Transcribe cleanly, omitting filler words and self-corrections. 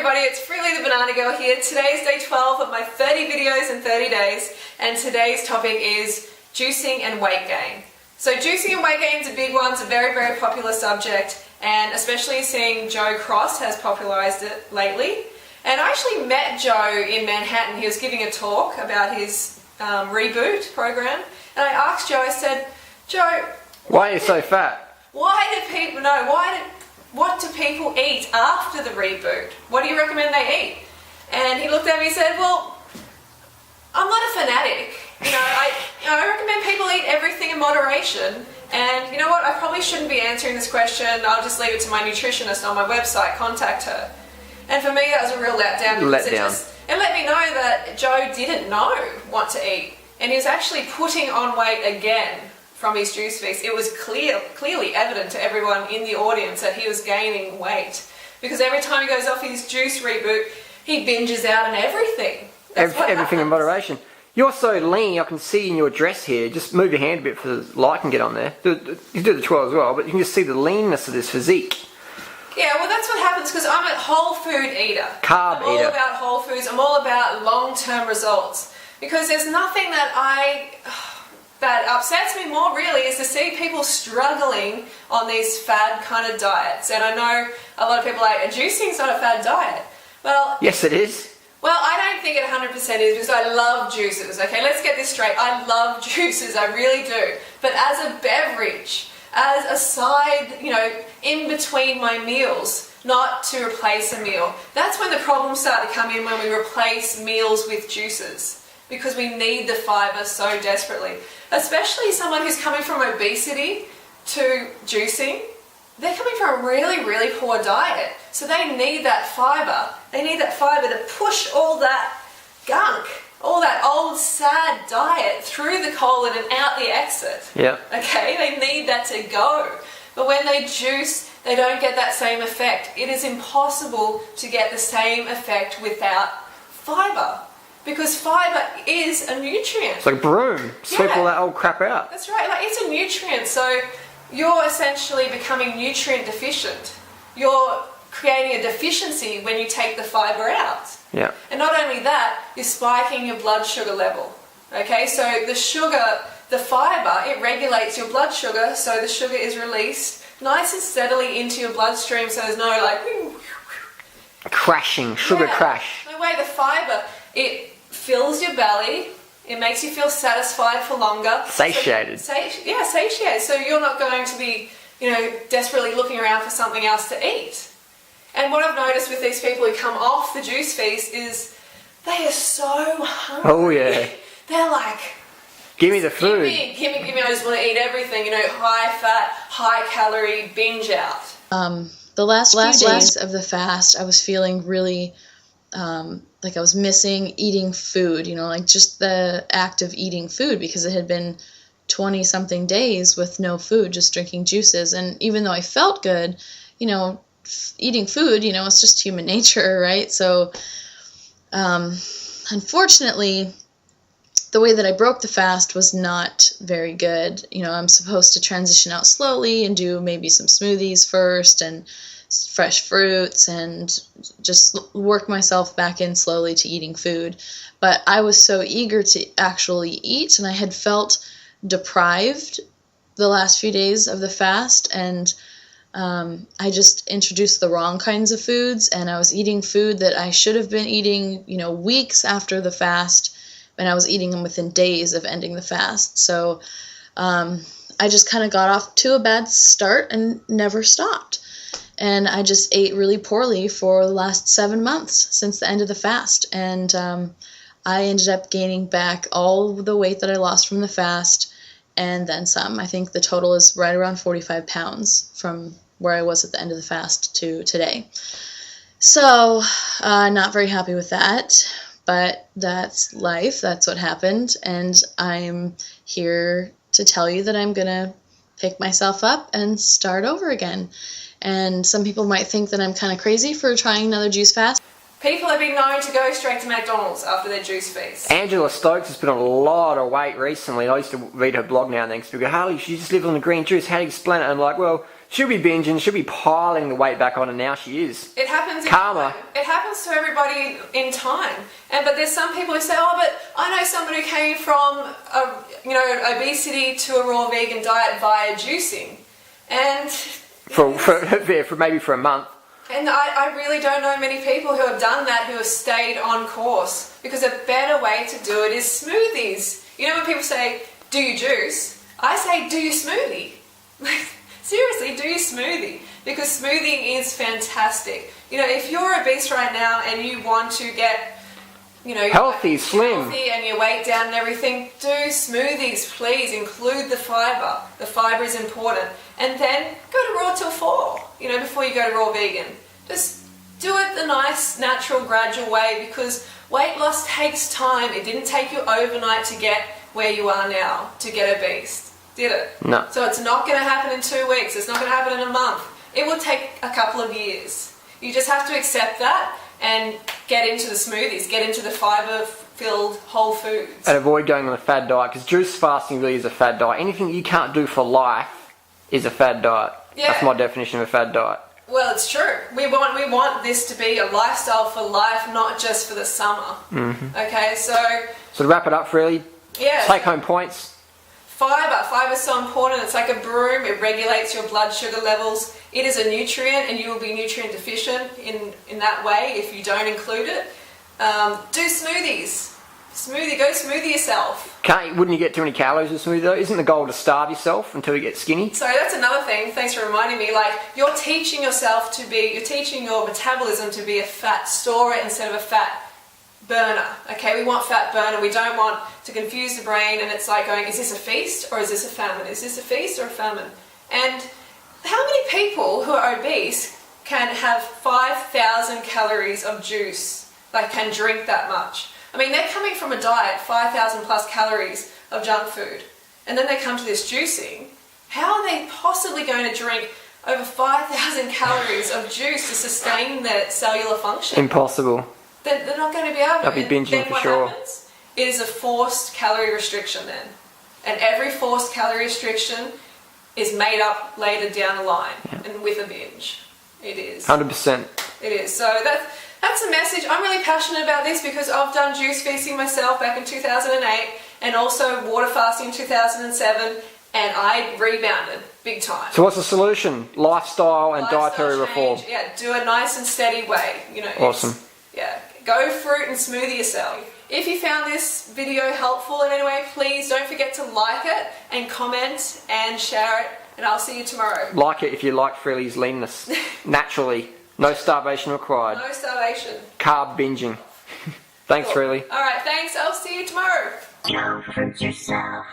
everybody, it's Freely the Banana Girl here. Today is day 12 of my 30 videos in 30 days, and today's topic is juicing and weight gain. So juicing and weight gain is a big one, it's a very, very popular subject, and especially seeing Joe Cross has popularized it lately. And I actually met Joe in Manhattan. He was giving a talk about his reboot program, and I asked Joe, I said, Joe, why are you so fat? What do people eat after the reboot? What do you recommend they eat? And he looked at me and said, well, I'm not a fanatic. I recommend people eat everything in moderation. And you know what? I probably shouldn't be answering this question. I'll just leave it to my nutritionist on my website. Contact her. And for me, that was a real letdown. It let me know that Joe didn't know what to eat. And he was actually putting on weight again from his juice feast. It was clearly evident to everyone in the audience that he was gaining weight. Because every time he goes off his juice reboot, he binges out on everything. Everything in moderation. You're so lean, I can see in your dress here. Just move your hand a bit for the light can get on there. You do the 12 as well, but you can just see the leanness of this physique. Yeah, well that's what happens because I'm a whole food eater. Carb eater. I'm all about whole foods. I'm all about long-term results. Because there's nothing that upsets me more really is to see people struggling on these fad kind of diets. And I know a lot of people are like, juicing's not a fad diet. Well, yes it is. Well, I don't think it 100% is because I love juices, okay? Let's get this straight. I love juices, I really do. But as a beverage, as a side, in between my meals, not to replace a meal. That's when the problems start to come in, when we replace meals with juices. Because we need the fiber so desperately. Especially someone who's coming from obesity to juicing. They're coming from a really, really poor diet. So they need that fiber. They need that fiber to push all that gunk, all that old sad diet through the colon and out the exit. Yeah. Okay, they need that to go. But when they juice, they don't get that same effect. It is impossible to get the same effect without fiber. Because fiber is a nutrient. It's like a broom. Sweep all that old crap out. That's right. It's a nutrient. So you're essentially becoming nutrient deficient. You're creating a deficiency when you take the fiber out. Yeah. And not only that, you're spiking your blood sugar level. Okay, so the sugar, the fiber, it regulates your blood sugar, so the sugar is released nice and steadily into your bloodstream, so there's no crashing, sugar crash. No way, the fiber, it fills your belly, it makes you feel satisfied for longer. Satiated. Satiated. So you're not going to be, desperately looking around for something else to eat. And what I've noticed with these people who come off the juice feast is they are so hungry. Oh yeah. They're like, give me the food. Give me, I just want to eat everything, high fat, high calorie, binge out. The last few days of the fast, I was feeling really like I was missing eating food, like just the act of eating food, because it had been 20-something days with no food, just drinking juices. And even though I felt good, eating food, it's just human nature, right? So unfortunately, the way that I broke the fast was not very good. I'm supposed to transition out slowly and do maybe some smoothies first and fresh fruits and just work myself back in slowly to eating food. But I was so eager to actually eat, and I had felt deprived the last few days of the fast, and I just introduced the wrong kinds of foods, and I was eating food that I should have been eating, weeks after the fast, and I was eating them within days of ending the fast. So I just kind of got off to a bad start and never stopped. And I just ate really poorly for the last 7 months since the end of the fast. And I ended up gaining back all the weight that I lost from the fast and then some. I think the total is right around 45 pounds from where I was at the end of the fast to today. So not very happy with that, but that's life. That's what happened. And I'm here to tell you that I'm going to pick myself up and start over again. And some people might think that I'm kind of crazy for trying another juice fast. People have been known to go straight to McDonald's after their juice feast. Angela Stokes has put on a lot of weight recently. I used to read her blog now and then because people go, Harley, she just lived on the green juice. How do you explain it? And I'm like, well, she'll be binging, she'll be piling the weight back on, and now she is. It happens in Karma. time. It happens to everybody in time. But there's some people who say, oh, but I know someone who came from obesity to a raw vegan diet via juicing. And For maybe for a month. And I really don't know many people who have done that, who have stayed on course, because a better way to do it is smoothies. You know when people say, do you juice? I say, do you smoothie? Seriously, do your smoothie, because smoothing is fantastic. You know, if you're obese right now and you want to get, healthy, slim, healthy and your weight down and everything, do smoothies, please. Include the fibre. The fibre is important. And then go to raw till 4, before you go to raw vegan. Just do it the nice, natural, gradual way, because weight loss takes time. It didn't take you overnight to get where you are now, to get obese. Did it? No. So it's not going to happen in 2 weeks. It's not going to happen in a month. It will take a couple of years. You just have to accept that and get into the smoothies, get into the fibre-filled whole foods. And avoid going on a fad diet, because juice fasting really is a fad diet. Anything you can't do for life is a fad diet. Yeah. That's my definition of a fad diet. Well, it's true. We want this to be a lifestyle for life, not just for the summer. Mm-hmm. Okay, so to wrap it up, really, yeah, take home points. Fibre is so important. It's like a broom. It regulates your blood sugar levels. It is a nutrient, and you will be nutrient deficient in that way if you don't include it. Do smoothies. Go smoothie yourself. Wouldn't you get too many calories with a smoothie though? Isn't the goal to starve yourself until you get skinny? So that's another thing. Thanks for reminding me. Like, you're teaching your metabolism to be a fat storer instead of a fat burner. Okay, we want fat burner. We don't want to confuse the brain, and it's like going, is this a feast or is this a famine? Is this a feast or a famine? And how many people who are obese can have 5,000 calories of juice, like can drink that much? I mean, they're coming from a diet, 5,000 plus calories of junk food, and then they come to this juicing. How are they possibly going to drink over 5,000 calories of juice to sustain their cellular function? Impossible. They're not going to be able to. They'll be binging then for what sure. Happens is a forced calorie restriction then. And every forced calorie restriction is made up later down the line, and with a binge. It is. 100%. It is. So that's a message. I'm really passionate about this because I've done juice feasting myself back in 2008 and also water fasting in 2007, and I rebounded big time. So what's the solution? Lifestyle and dietary reform. Yeah, do a nice and steady way. Awesome. Yeah, go fruit and smoothie yourself. If you found this video helpful in any way, please don't forget to like it and comment and share it, and I'll see you tomorrow. Like it if you like Freely's leanness. Naturally. No starvation required. No starvation. Carb binging. Thanks, Freely. Alright, thanks. I'll see you tomorrow. Go fruit yourself.